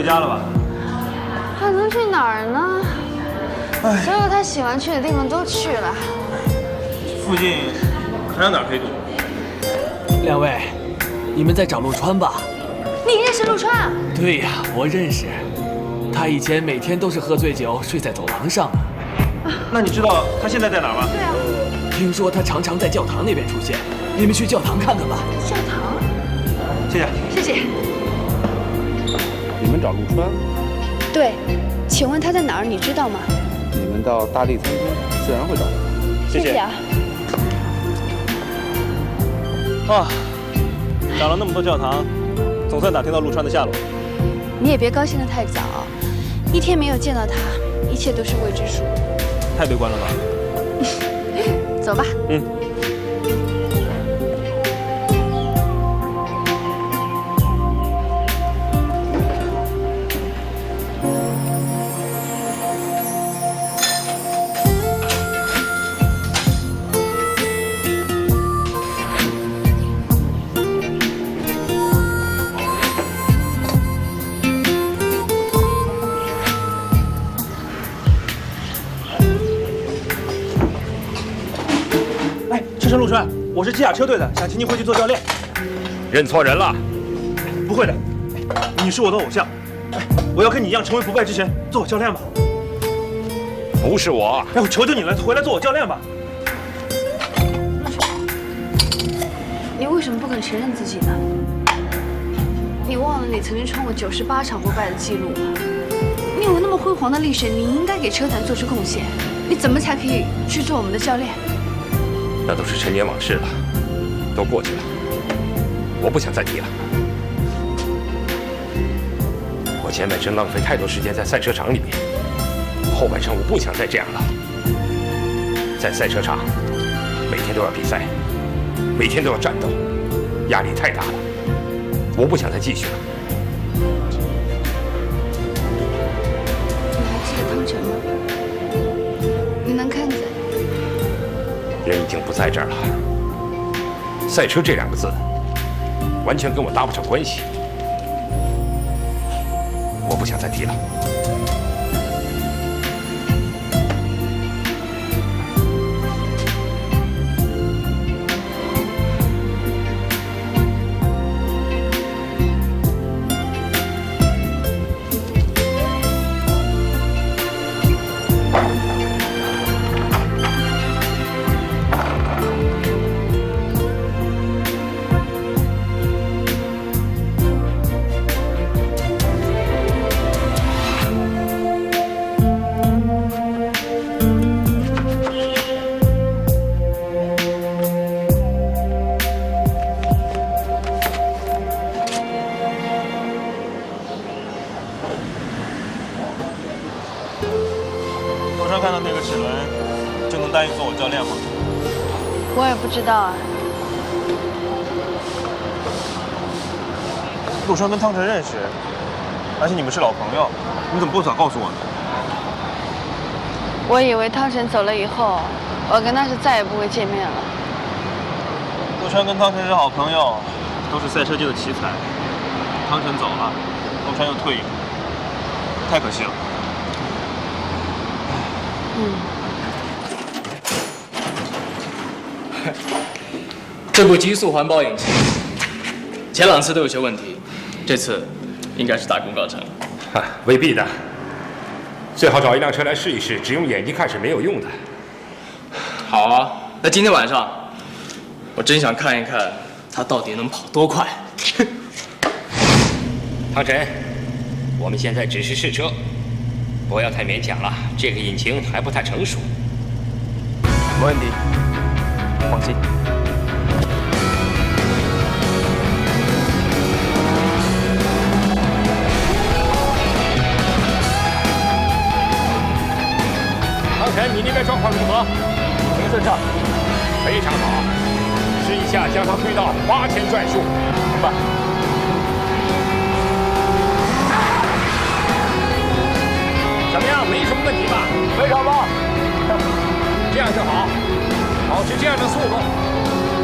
回家了吧？还能去哪儿呢？所有他喜欢去的地方都去了。附近还有哪儿可以躲？两位，你们在找陆川吧？你认识陆川？对呀，我认识。他以前每天都是喝醉酒睡在走廊上。那你知道他现在在哪儿吗？对啊，听说他常常在教堂那边出现，你们去教堂看看吧。教堂？谢谢。谢谢。你们找陆川？对，请问他在哪儿？你知道吗？你们到大地餐厅，自然会找到。谢谢啊。啊，找了那么多教堂，总算打听到陆川的下落。你也别高兴得太早，一天没有见到他，一切都是未知数。太悲观了吧？走吧。嗯。车神陆川，我是机甲车队的，想请你回去做教练。认错人了。不会的，你是我的偶像，我要跟你一样成为不败之神，做我教练吧。不是我。我求求你了，回来做我教练吧。你为什么不肯承认自己呢？你忘了你曾经创过98场不败的记录吗？你有那么辉煌的历史，你应该给车坛做出贡献。你怎么才可以去做我们的教练？那都是陈年往事了，都过去了，我不想再提了。我前半生浪费太多时间在赛车场里面，后半生我不想再这样了。在赛车场，每天都要比赛，每天都要战斗，压力太大了，我不想再继续了。你还记得汤臣吗？你能看见？人已经不在这儿了。赛车这2个字，完全跟我搭不上关系。我不想再提了。看到那个齿轮，就能答应做我教练吗？我也不知道啊。陆川跟汤臣认识，而且你们是老朋友，你怎么不早告诉我呢？我以为汤臣走了以后，我跟他是再也不会见面了。陆川跟汤臣是好朋友，都是赛车界的奇才。汤臣走了，陆川又退役了，太可惜了。这部极速环保引擎，前2次都有些问题，这次应该是大功告成了。未必的，最好找一辆车来试一试，只用眼睛看是没有用的。好啊，那今天晚上，我真想看一看它到底能跑多快。汤臣，我们现在只是试车，不要太勉强了，这个引擎还不太成熟。没问题，放心。汤臣，你那边状况如何？挺顺畅，非常好，试一下将它推到8000转速。明白。怎么样？没什么问题吧？非常棒。这样就好，保持这样的速度，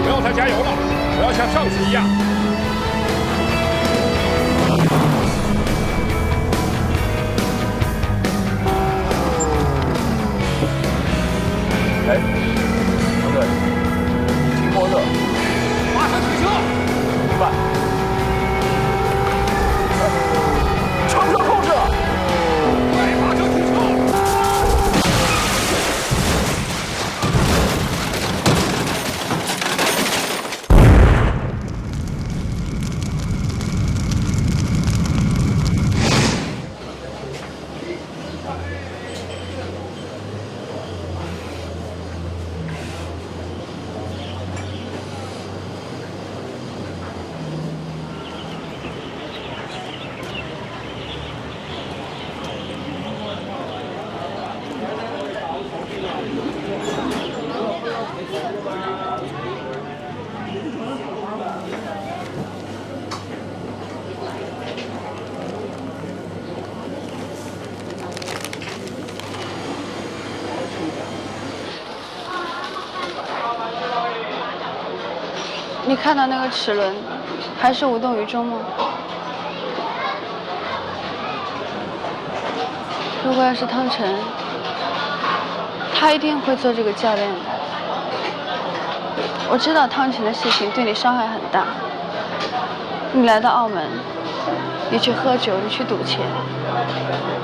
不要再加油了，不要像上次一样。哎，不对，停摩托，马上停车。明白。乘车控制，快马上停车。你看到那个齿轮，还是无动于衷吗？如果要是汤臣，他一定会做这个教练的。我知道汤臣的事情对你伤害很大。你来到澳门，你去喝酒，你去赌钱，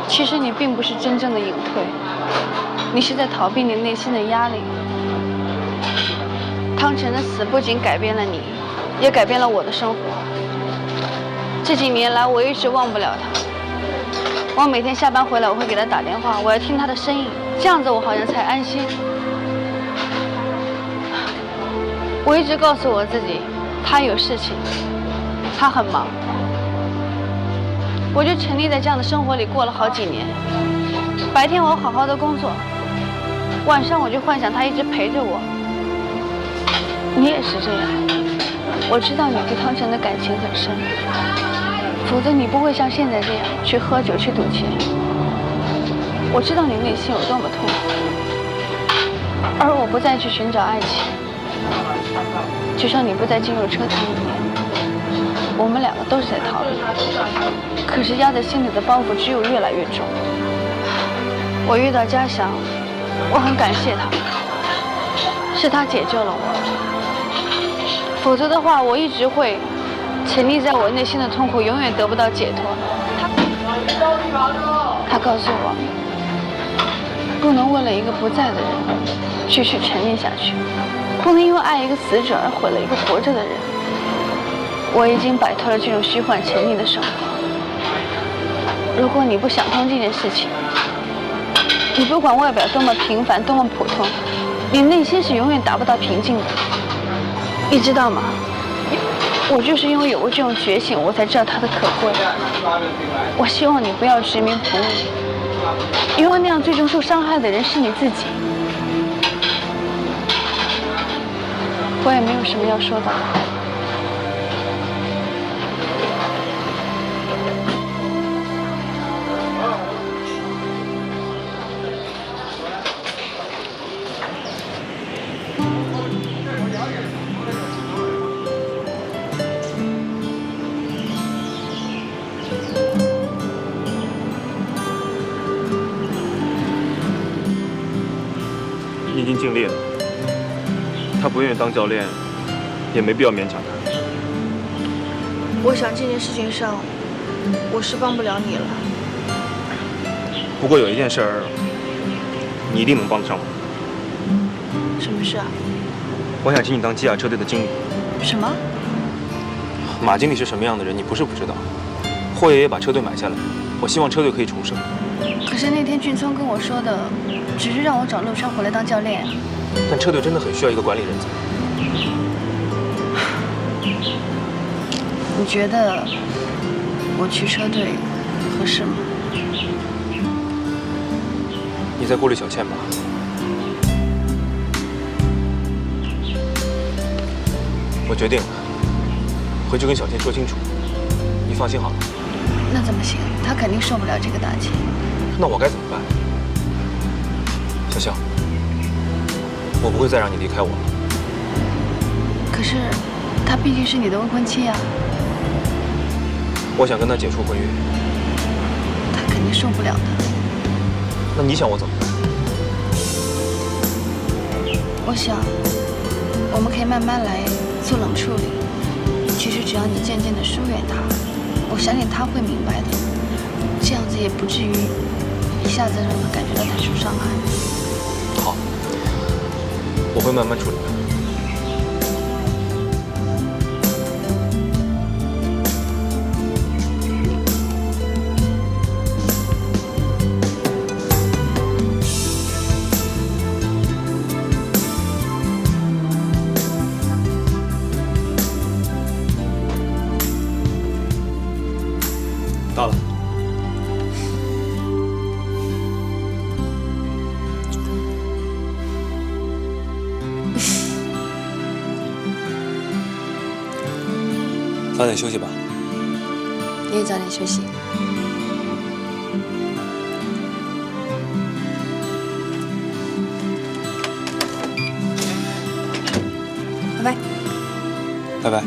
其实你并不是真正的隐退，你是在逃避你内心的压力。汤臣的死不仅改变了你，也改变了我的生活。这几年来，我一直忘不了他。我每天下班回来，我会给他打电话，我要听他的声音，这样子我好像才安心。我一直告诉我自己，他有事情，他很忙。我就沉溺在这样的生活里过了好几年。白天我好好的工作，晚上我就幻想他一直陪着我。你也是这样，我知道你对汤臣的感情很深，否则你不会像现在这样去喝酒去赌钱。我知道你内心有多么痛苦，而我不再去寻找爱情，就像你不再进入车坛一样，我们两个都是在逃避，可是压在心里的包袱只有越来越重。我遇到嘉祥，我很感谢他，是他解救了我。否则的话，我一直会沉溺在我内心的痛苦，永远得不到解脱。他告诉我，不能为了一个不在的人继续沉溺下去，不能因为爱一个死者而毁了一个活着的人。我已经摆脱了这种虚幻沉溺的生活。如果你不想通这件事情，你不管外表多么平凡，多么普通，你内心是永远达不到平静的。你知道吗？我就是因为有过这种觉醒，我才知道它的可贵。我希望你不要执迷不悟，因为那样最终受伤害的人是你自己。我也没有什么要说的。你已经尽力了，他不愿意当教练，也没必要勉强他。我想这件事情上，我是帮不了你了。不过有一件事儿，你一定能帮得上我。什么事啊？我想请你当基亚车队的经理。什么？马经理是什么样的人，你不是不知道。霍爷爷把车队买下来，我希望车队可以重生。可是那天俊聪跟我说的，只是让我找陆川回来当教练。但车队真的很需要一个管理人才。你觉得我去车队合适吗？你在顾虑小倩吧？我决定了，回去跟小倩说清楚。你放心好了。那怎么行？他肯定受不了这个打击。那我该怎么办？小香，我不会再让你离开我了。可是，她毕竟是你的未婚妻啊。我想跟她解除婚约。她肯定受不了的。那你想我怎么办？我想，我们可以慢慢来做冷处理。其实只要你渐渐的疏远他，我相信他会明白的。这样子也不至于一下子让他感觉到太受伤害。好，我会慢慢处理的。到了。早点休息吧。你也早点休息。拜拜。拜拜。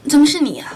怎么是你呀？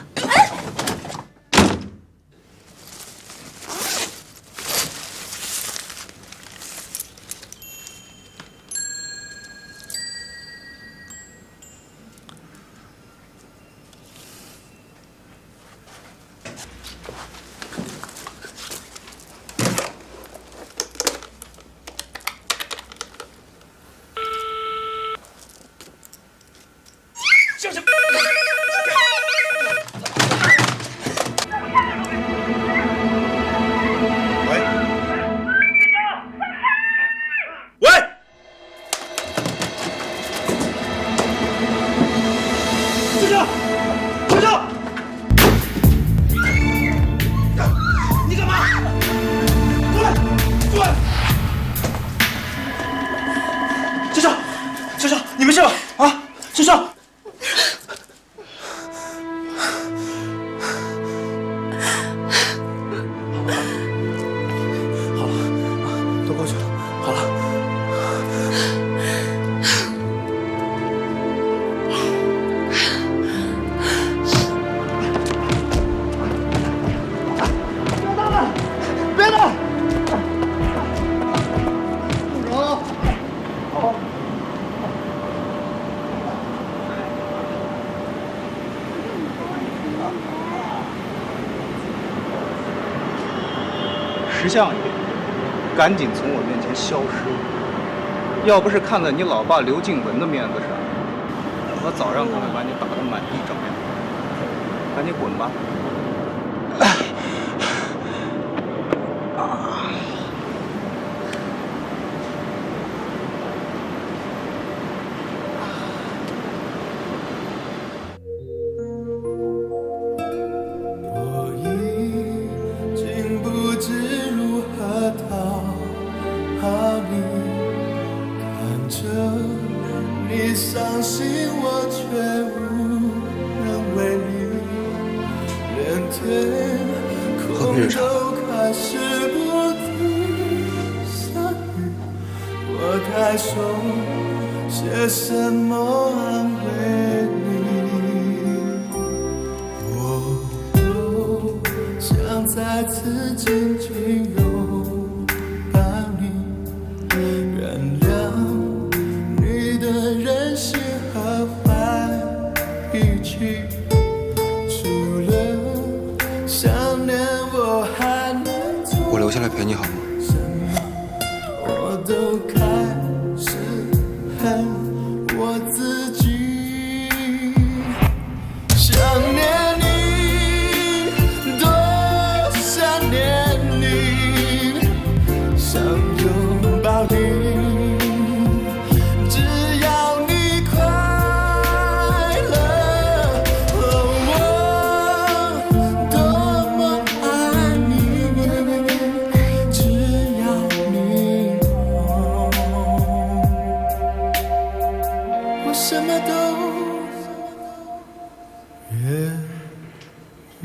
你没事吧？啊，先生。好了，都过去了，好了。别动！住手！好。识相一点，赶紧从我面前消失！要不是看在你老爸刘静文的面子上，我早让他们把你打得满地找牙。赶紧滚吧！伤心我却无能为力，连天空都开始不停下雨，我该说些什么安慰你？我再次紧紧拥抱你，原谅你的任性和坏脾气，除了想念我还能做我留下来陪你好吗？什么？我都开始恨我自己。想念你，多想念你，想拥抱你，只要你快乐。我多么爱你，只要你懂，我什么都愿意。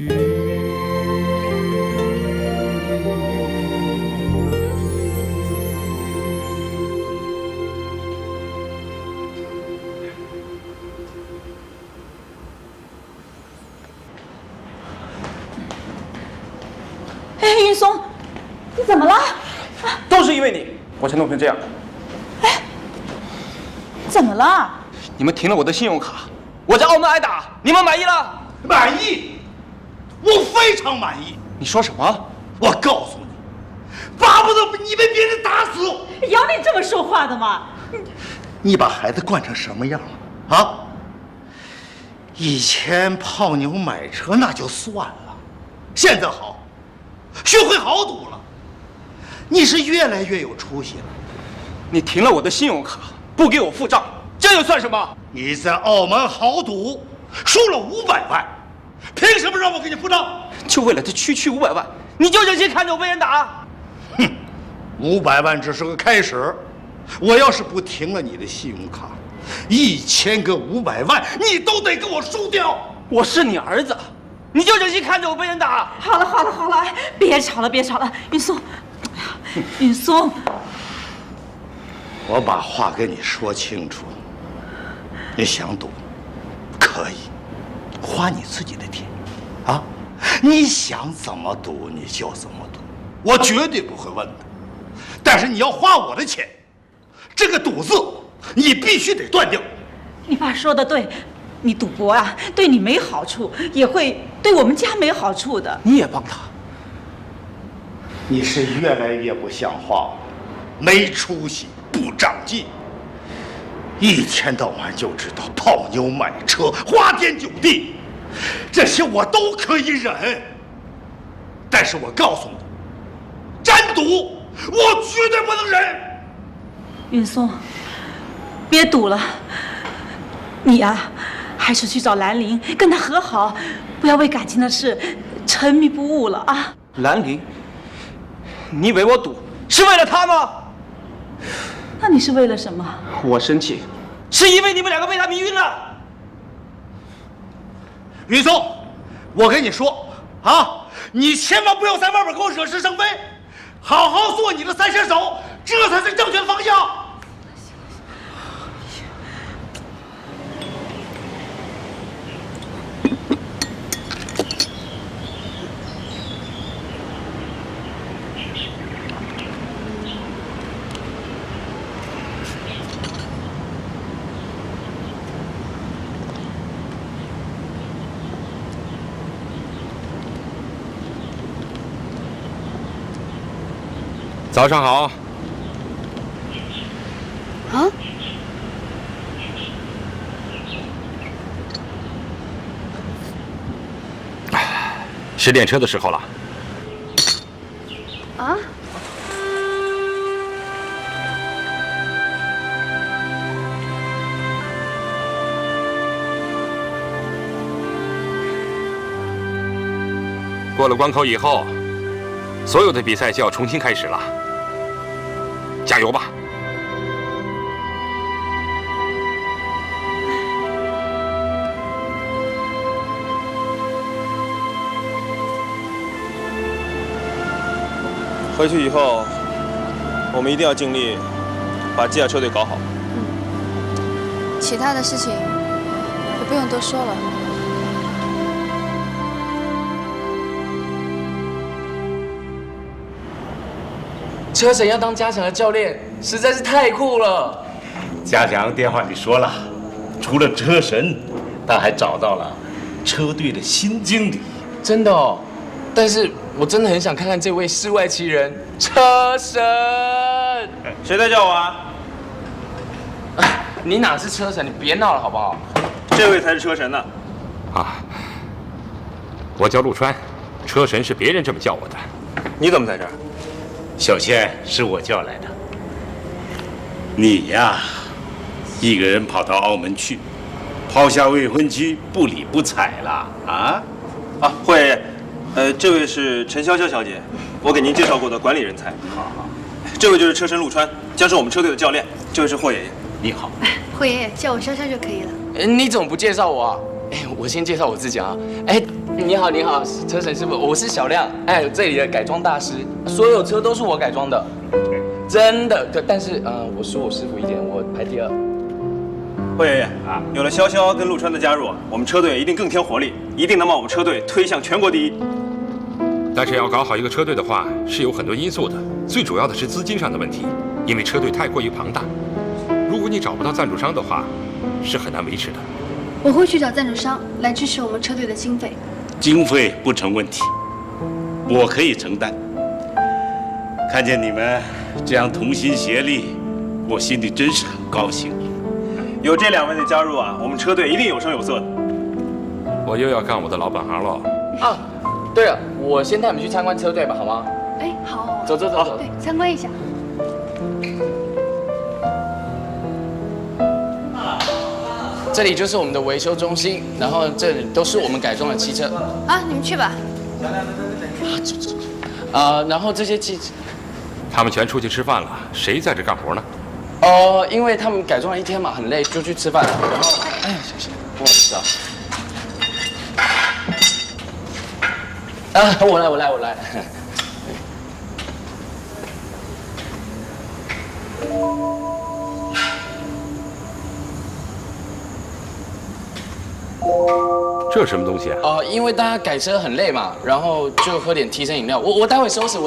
哎，云松，你怎么了？都是因为你，我才弄成这样。怎么了？你们停了我的信用卡，我在澳门挨打，你们满意了？满意，我非常满意。你说什么？我告诉你，巴不得你被别人打死。有你这么说话的吗？你把孩子惯成什么样了啊？以前泡妞买车那就算了，现在好，学会豪赌了。你是越来越有出息了。你停了我的信用卡，不给我付账，这又算什么？你在澳门豪赌输了500万，凭什么让我给你付账？就为了这区500万，你就忍心看着我被人打？哼，500万只是个开始。我要是不停了你的信用卡，1000个500万你都得给我输掉。我是你儿子，你就忍心看着我被人打？好了好了好了，别吵了别吵了，云松，云松，我把话跟你说清楚，你想赌，可以，花你自己的钱，啊，你想怎么赌你就怎么赌，我绝对不会问的。但是你要花我的钱，这个赌字你必须得断掉。你爸说的对，你赌博啊，对你没好处，也会对我们家没好处的。你也帮他？你是越来越不像话了，没出息，不长进，一天到晚就知道泡妞买车花天酒地，这些我都可以忍，但是我告诉你，沾赌我绝对不能忍。云松，别赌了，你呀，还是去找兰陵，跟他和好，不要为感情的事沉迷不悟了啊！兰陵，你以为我赌是为了他吗？那你是为了什么？我生气，是因为你们2个被他迷晕了。云松，我跟你说啊，你千万不要在外面给我惹是生非，好好做你的3射手，这才是正确的方向。早上好。啊？是练车的时候了。啊？过了关口以后，所有的比赛就要重新开始了。加油吧！回去以后，我们一定要尽力把机甲车队搞好。其他的事情也不用多说了。车神要当嘉祥的教练，实在是太酷了。嘉祥电话里说了，除了车神，他还找到了车队的新经理。真的哦，但是我真的很想看看这位世外奇人车神。谁在叫我啊？你哪是车神？你别闹了好不好？这位才是车神呢。啊，我叫陆川，车神是别人这么叫我的。你怎么在这儿？小倩是我叫来的。你呀，一个人跑到澳门去，抛下未婚妻不理不睬了啊？啊，霍爷爷，这位是陈潇潇小姐，我给您介绍过的管理人才。好。这位就是车神陆川，将是我们车队的教练。这位是霍爷爷。你好。霍爷爷叫我潇潇就可以了。你怎么不介绍我啊？我先介绍我自己啊。你好，车神师傅，我是小亮。这里的改装大师，所有车都是我改装的，真的。但是我输我师傅一点，我排第2。霍爷爷啊，有了潇潇跟陆川的加入，我们车队一定更添活力，一定能把我们车队推向全国第一。但是要搞好一个车队的话，是有很多因素的，最主要的是资金上的问题，因为车队太过于庞大。如果你找不到赞助商的话，是很难维持的。我会去找赞助商来支持我们车队的经费。经费不成问题，我可以承担。看见你们这样同心协力，我心里真是很高兴。有这2位的加入啊，我们车队一定有声有色的。我又要干我的老本行了。啊，对了，我先带你们去参观车队吧，好吗？好。走。对，参观一下。这里就是我们的维修中心，然后这里都是我们改装的汽车。啊，你们去吧。然后这些汽，他们全出去吃饭了，谁在这干活呢？因为他们改装了一天嘛，很累，就去吃饭了。然后，行，不好意思啊。我来。这什么东西啊？因为大家改车很累嘛，然后就喝点提神饮料。我待会收拾。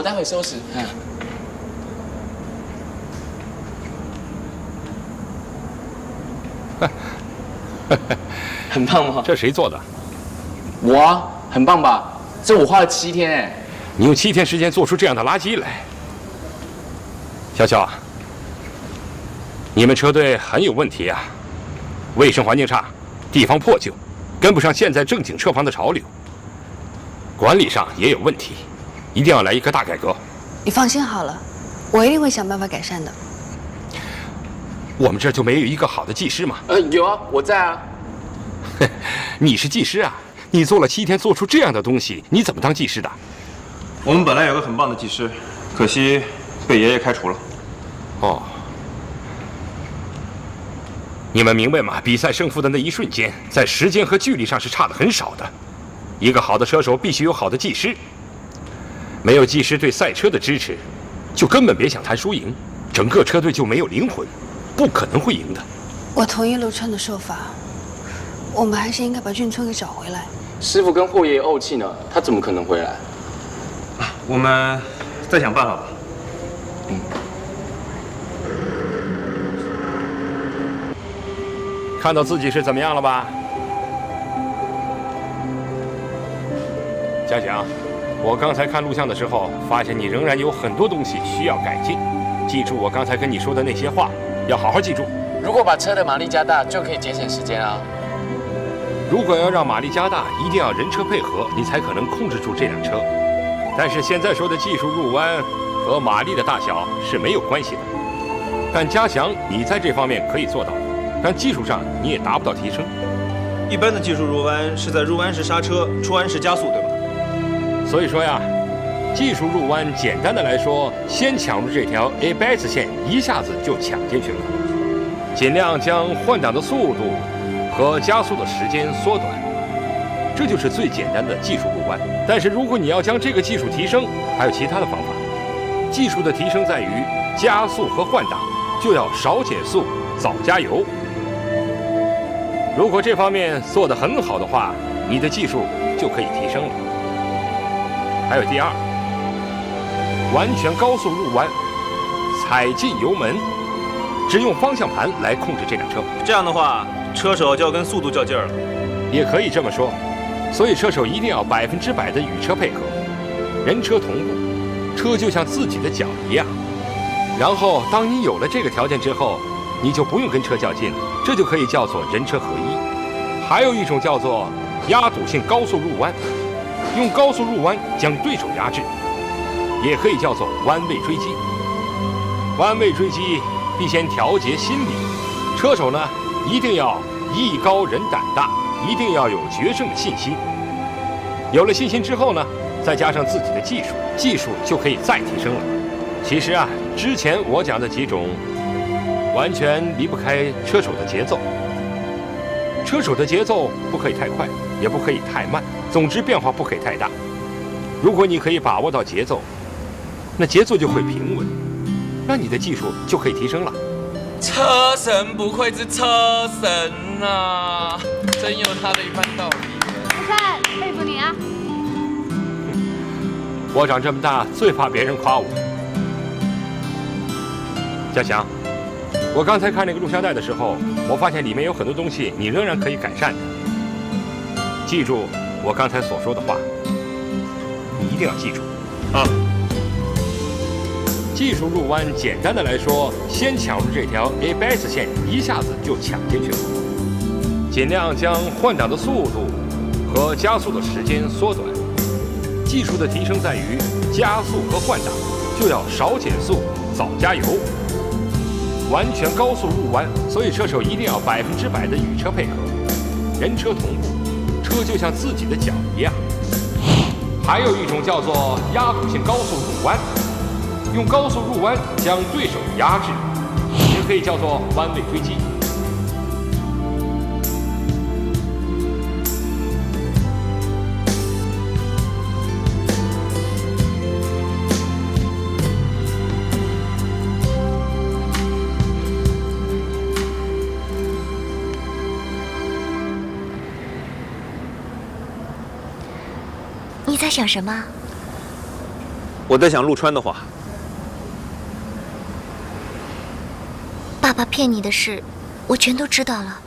很棒吗？这谁做的？我啊，很棒吧？这我花了7天哎。你用7天时间做出这样的垃圾来，潇潇啊，你们车队很有问题啊，卫生环境差，地方破旧，跟不上现在正经车房的潮流，管理上也有问题，一定要来一个大改革。你放心好了，我一定会想办法改善的。我们这就没有一个好的技师吗？有啊，我在啊。你是技师啊？你做了7天，做出这样的东西，你怎么当技师的？我们本来有个很棒的技师，可惜被爷爷开除了。哦，你们明白吗？比赛胜负的那一瞬间，在时间和距离上是差得很少的。一个好的车手必须有好的技师，没有技师对赛车的支持，就根本别想谈输赢，整个车队就没有灵魂，不可能会赢的。我同意陆川的说法，我们还是应该把俊村给找回来。师傅跟霍爷爷怄气呢，他怎么可能回来？我们再想办法吧。看到自己是怎么样了吧？嘉祥，我刚才看录像的时候，发现你仍然有很多东西需要改进。记住我刚才跟你说的那些话，要好好记住。如果把车的马力加大，就可以节省时间啊。如果要让马力加大，一定要人车配合，你才可能控制住这辆车。但是现在说的技术入弯和马力的大小是没有关系的。但嘉祥，你在这方面可以做到，但技术上你也达不到提升。一般的技术入弯是在入弯时刹车，出弯时加速，对吧？所以说呀，技术入弯简单的来说，先抢入这条 ABS 线，一下子就抢进去了。尽量将换挡的速度和加速的时间缩短，这就是最简单的技术入弯。但是如果你要将这个技术提升，还有其他的方法。技术的提升在于加速和换挡就要少减速，早加油。如果这方面做得很好的话，你的技术就可以提升了。还有第二，完全高速入弯踩进油门，只用方向盘来控制这辆车。这样的话，车手就要跟速度较劲儿了。也可以这么说，所以车手一定要100%的与车配合，人车同步，车就像自己的脚一样。然后，当你有了这个条件之后，你就不用跟车较劲了，这就可以叫做人车合一。还有一种叫做压堵性高速入弯，用高速入弯将对手压制，也可以叫做弯位追击。弯位追击必先调节心理，车手呢一定要艺高人胆大，一定要有决胜的信心。有了信心之后呢，再加上自己的技术，技术就可以再提升了。其实啊，之前我讲的几种，完全离不开车手的节奏。车手的节奏不可以太快，也不可以太慢，总之变化不可以太大。如果你可以把握到节奏，那节奏就会平稳，那你的技术就可以提升了。车神不愧是车神啊，真有他的一番道理。不看，佩服你啊！我长这么大最怕别人夸我。嘉祥，我刚才看那个录像带的时候，我发现里面有很多东西你仍然可以改善的。记住我刚才所说的话，你一定要记住啊！技术入弯，简单的来说，先抢入这条 ABS 线，一下子就抢进去了。尽量将换挡的速度和加速的时间缩短。技术的提升在于加速和换挡就要少减速，早加油。完全高速入弯，所以车手一定要100%的与车配合，人车同步，车就像自己的脚一样。还有一种叫做压堵性高速入弯，用高速入弯将对手压制，也可以叫做弯位追击。你在想什么？我在想陆川的话。爸爸骗你的事，我全都知道了，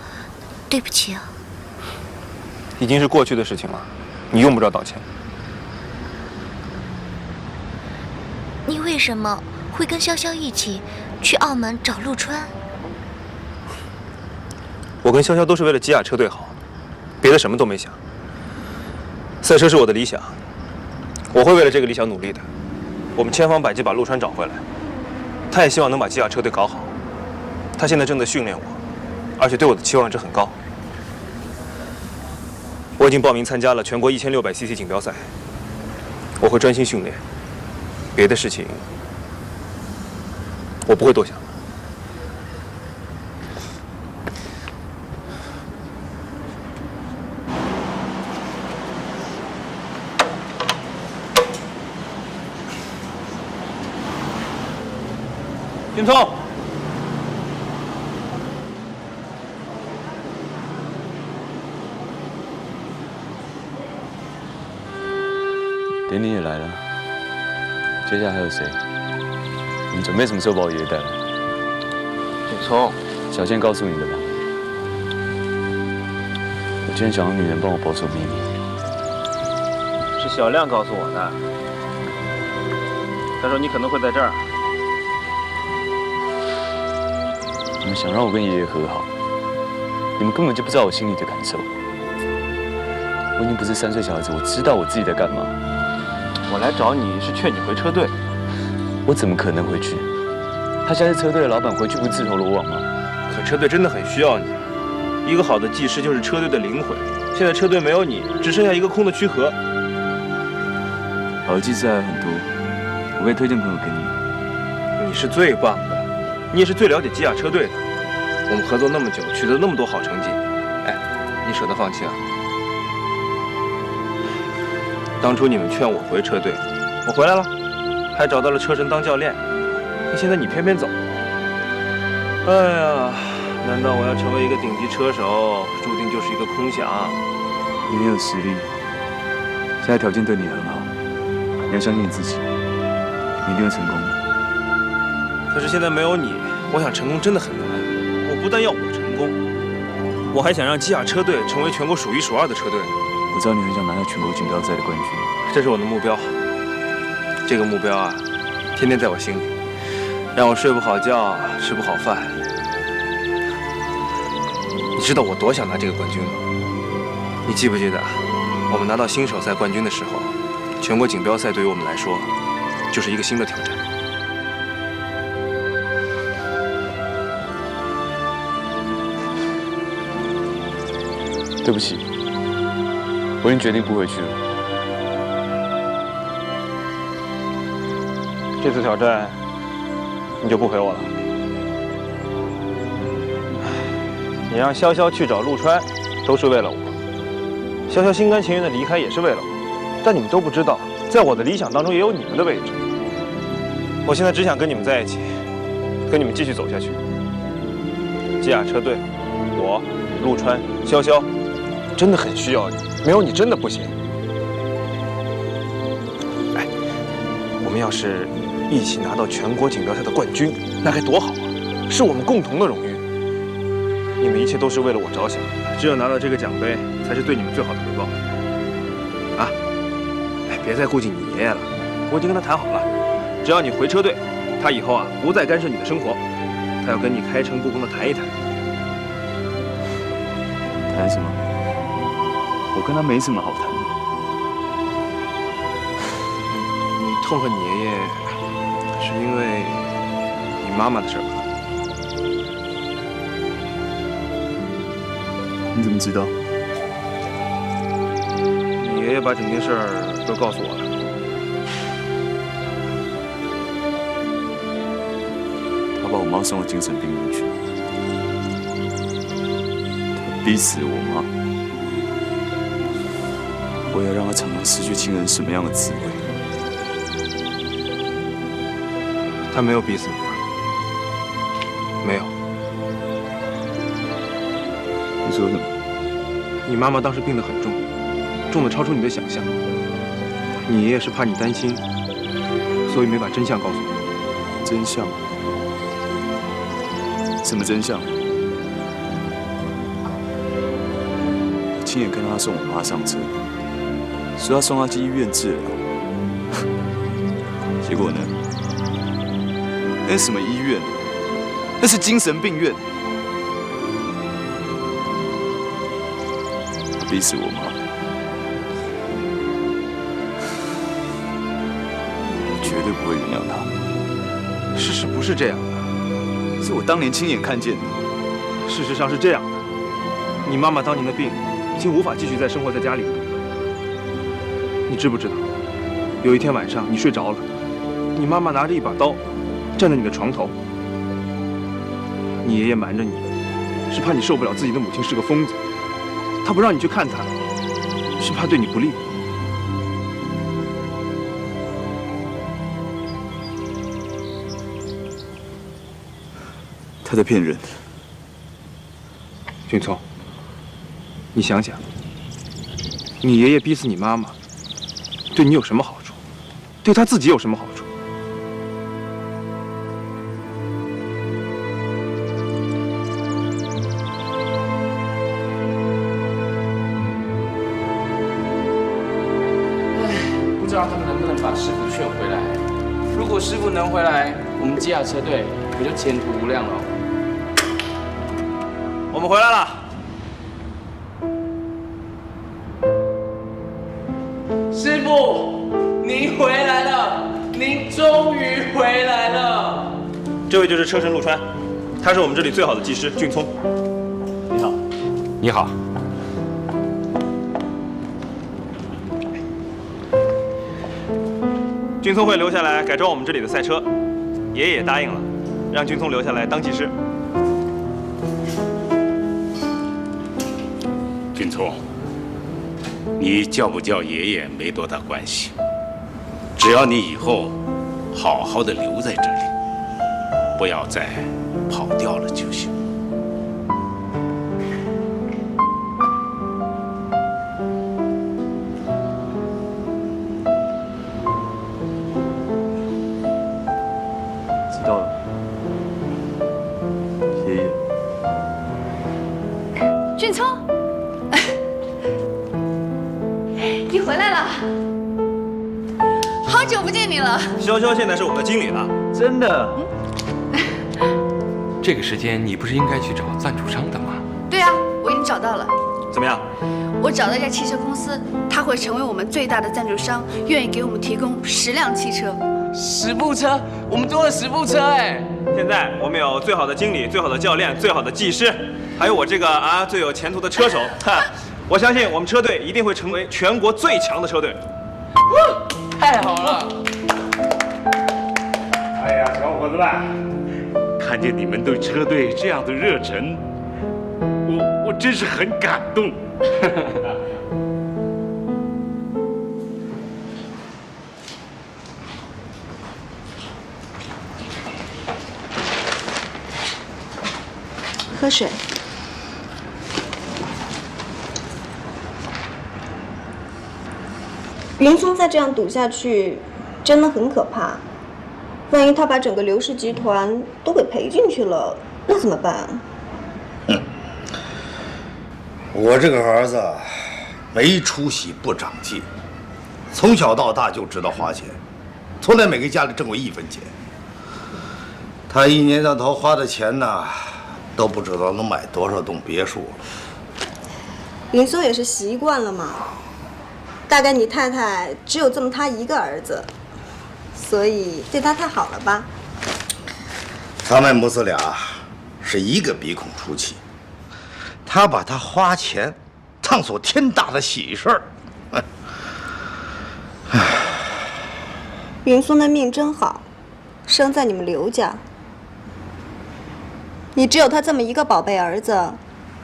对不起啊。已经是过去的事情了，你用不着道歉。你为什么会跟潇潇一起去澳门找陆川？我跟潇潇都是为了吉雅车队好，别的什么都没想。赛车是我的理想，我会为了这个理想努力的。我们千方百计把陆川找回来，他也希望能把吉雅车队搞好。他现在正在训练我，而且对我的期望值很高。我已经报名参加了全国1600cc 锦标赛，我会专心训练，别的事情我不会多想。军聪，典礼也来了，接下来还有谁？你准备什么时候把我爷爷带来？军聪，小倩告诉你的吧？我今天想让女人帮我保守秘密。是小亮告诉我的，他说你可能会在这儿。你们想让我跟爷爷和好，你们根本就不知道我心里的感受。我已经不是3岁小孩子，我知道我自己在干嘛。我来找你是劝你回车队，我怎么可能回去？他现在是车队的老板，回去不是自投罗网吗？可车队真的很需要你，一个好的技师就是车队的灵魂。现在车队没有你，只剩下一个空的躯壳。好的技师还有很多，我可以推荐朋友给你。你是最棒的。你也是最了解吉雅车队的，我们合作那么久，取得那么多好成绩，哎，你舍得放弃啊？当初你们劝我回车队，我回来了，还找到了车神当教练，可现在你偏偏走。哎呀，难道我要成为一个顶级车手，注定就是一个空想？你很有实力，现在条件对你很好，你要相信你自己，你一定会成功的。可是现在没有你，我想成功真的很难。我不但要我成功，我还想让基亚车队成为全国数一数二的车队。我知道你很想拿下全国锦标赛的冠军，这是我的目标。这个目标啊，天天在我心里，让我睡不好觉，吃不好饭。你知道我多想拿这个冠军吗？你记不记得，我们拿到新手赛冠军的时候，全国锦标赛对于我们来说，就是一个新的挑战。对不起，我已经决定不回去了。这次挑战，你就不陪我了。你让潇潇去找陆川，都是为了我。潇潇心甘情愿的离开也是为了我，但你们都不知道，在我的理想当中也有你们的位置。我现在只想跟你们在一起，跟你们继续走下去。基亚车队，我、陆川、潇潇，真的很需要你，没有你真的不行。哎，我们要是一起拿到全国锦标赛的冠军，那该多好啊！是我们共同的荣誉。你们一切都是为了我着想，只有拿到这个奖杯，才是对你们最好的回报。啊，哎，别再顾忌你爷爷了，我已经跟他谈好了，只要你回车队，他以后啊不再干涉你的生活，他要跟你开诚布公的谈一谈。谈什么？我跟他没什么好谈的。你痛恨你爷爷，是因为你妈妈的事吧？你怎么知道？你爷爷把整件事都告诉我了。他把我妈送到精神病院去，他逼死我妈，我要让她尝尝失去亲人什么样的滋味。他没有逼死你吗？没有。你说什么？你妈妈当时病得很重，重得超出你的想象。你爷爷是怕你担心，所以没把真相告诉我。真相？什么真相？我亲眼看到他送我妈上车，说要送她去医院治疗。结果呢？那是什么医院？那是精神病院。他逼死我妈，我绝对不会原谅他。事实不是这样的，是我当年亲眼看见的。事实上是这样的，你妈妈当年的病已经无法继续再生活在家里了。你知不知道，有一天晚上你睡着了，你妈妈拿着一把刀，站在你的床头。你爷爷瞒着你，是怕你受不了自己的母亲是个疯子，他不让你去看她，是怕对你不利。他在骗人。俊聪，你想想，你爷爷逼死你妈妈，对你有什么好处？对他自己有什么好处？不知道他们能不能把师傅劝回来。如果师傅能回来，我们基亚车队不就前途无量了？我们回来了。师傅，您回来了，您终于回来了。这位就是车神陆川，他是我们这里最好的技师俊聪。你好。你好。俊聪会留下来改装我们这里的赛车，爷爷也答应了，让俊聪留下来当技师。俊聪，你叫不叫爷爷没多大关系，只要你以后好好的留在这里，不要再跑掉了就行。知道了。好久不见你了。潇潇现在是我们的经理了。真的？这个时间你不是应该去找赞助商的吗？对啊，我已经找到了。怎么样？我找到一家汽车公司，它会成为我们最大的赞助商，愿意给我们提供10辆汽车。10部车，我们多了10部车哎！现在我们有最好的经理、最好的教练、最好的技师，还有我这个最有前途的车手。哈，我相信我们车队一定会成为全国最强的车队。太好了！哎呀，小伙子们，看见你们对车队这样的热忱，我真是很感动。喝水。云松再这样赌下去，真的很可怕。万一他把整个刘氏集团都给赔进去了，那怎么办？我这个儿子没出息不长进，从小到大就知道花钱，从来没给家里挣过1分钱。他一年到头花的钱呢，都不知道能买多少栋别墅了。云松也是习惯了嘛。大概你太太只有这么他一个儿子，所以对他太好了吧？他们母子俩是一个鼻孔出气，他把他花钱当做天大的喜事儿。云松的命真好，生在你们刘家。你只有他这么一个宝贝儿子，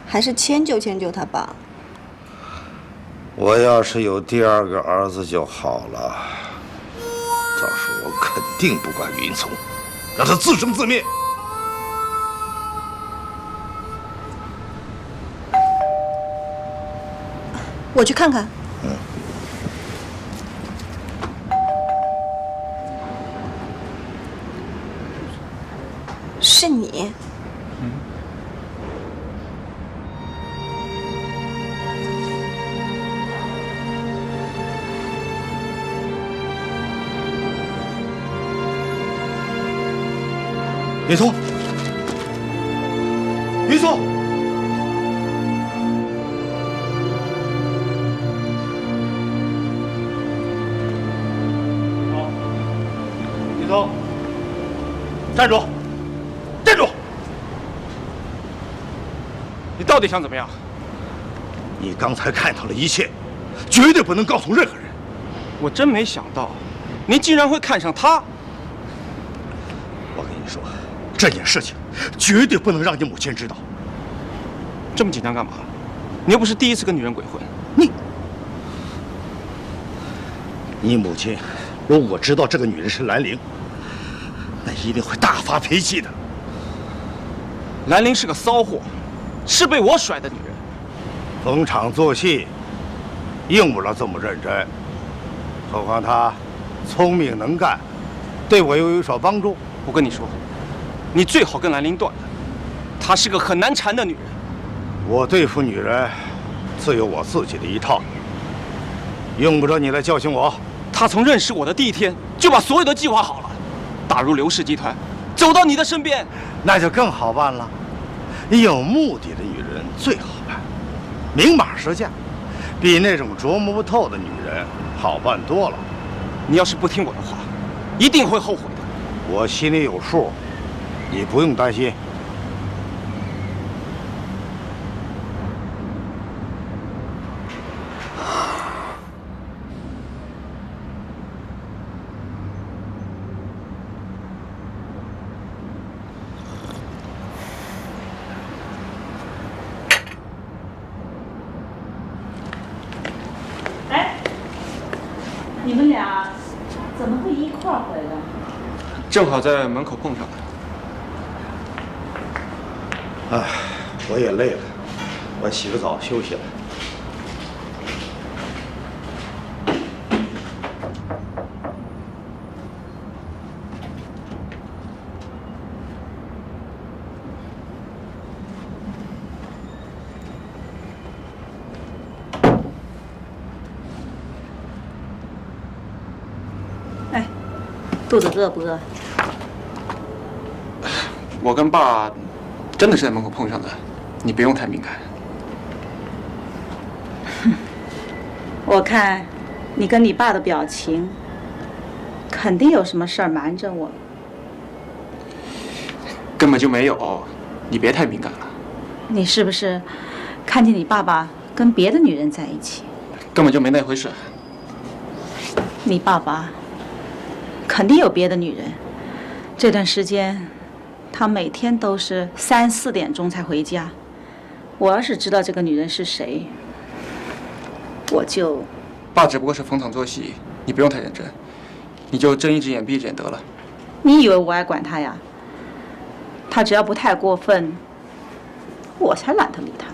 还是迁就他吧。我要是有第2个儿子就好了，到时候我肯定不管云松，让他自生自灭。我去看看。是你。云松，云松，云松，站住！站住！你到底想怎么样？你刚才看到了一切，绝对不能告诉任何人。我真没想到，您竟然会看上他。我跟你说，这件事情绝对不能让你母亲知道。这么紧张干嘛？你又不是第一次跟女人鬼混。你母亲如果知道这个女人是兰陵，那一定会大发脾气的。兰陵是个骚货，是被我甩的女人。逢场作戏，用不着这么认真。何况她聪明能干，对我又有所帮助。我跟你说，你最好跟兰陵断了，她是个很难缠的女人。我对付女人，自有我自己的一套，用不着你来教训我。她从认识我的第一天就把所有的计划好了，打入刘氏集团，走到你的身边，那就更好办了。有目的的女人最好办，明码实价，比那种琢磨不透的女人好办多了。你要是不听我的话，一定会后悔的。我心里有数，你不用担心。哎，你们俩怎么会一块儿回来的？正好在门口碰上的。哎，我也累了，我洗个澡休息了。哎，肚子饿不饿？我跟爸真的是在门口碰上的，你不用太敏感。我看你跟你爸的表情，肯定有什么事儿瞒着我。根本就没有，你别太敏感了。你是不是看见你爸爸跟别的女人在一起？根本就没那回事。你爸爸肯定有别的女人。这段时间，他每天都是3、4点钟才回家。我要是知道这个女人是谁，我就……爸只不过是逢场作戏，你不用太认真，你就睁一只眼闭一只眼得了。你以为我爱管他呀？他只要不太过分，我才懒得理他。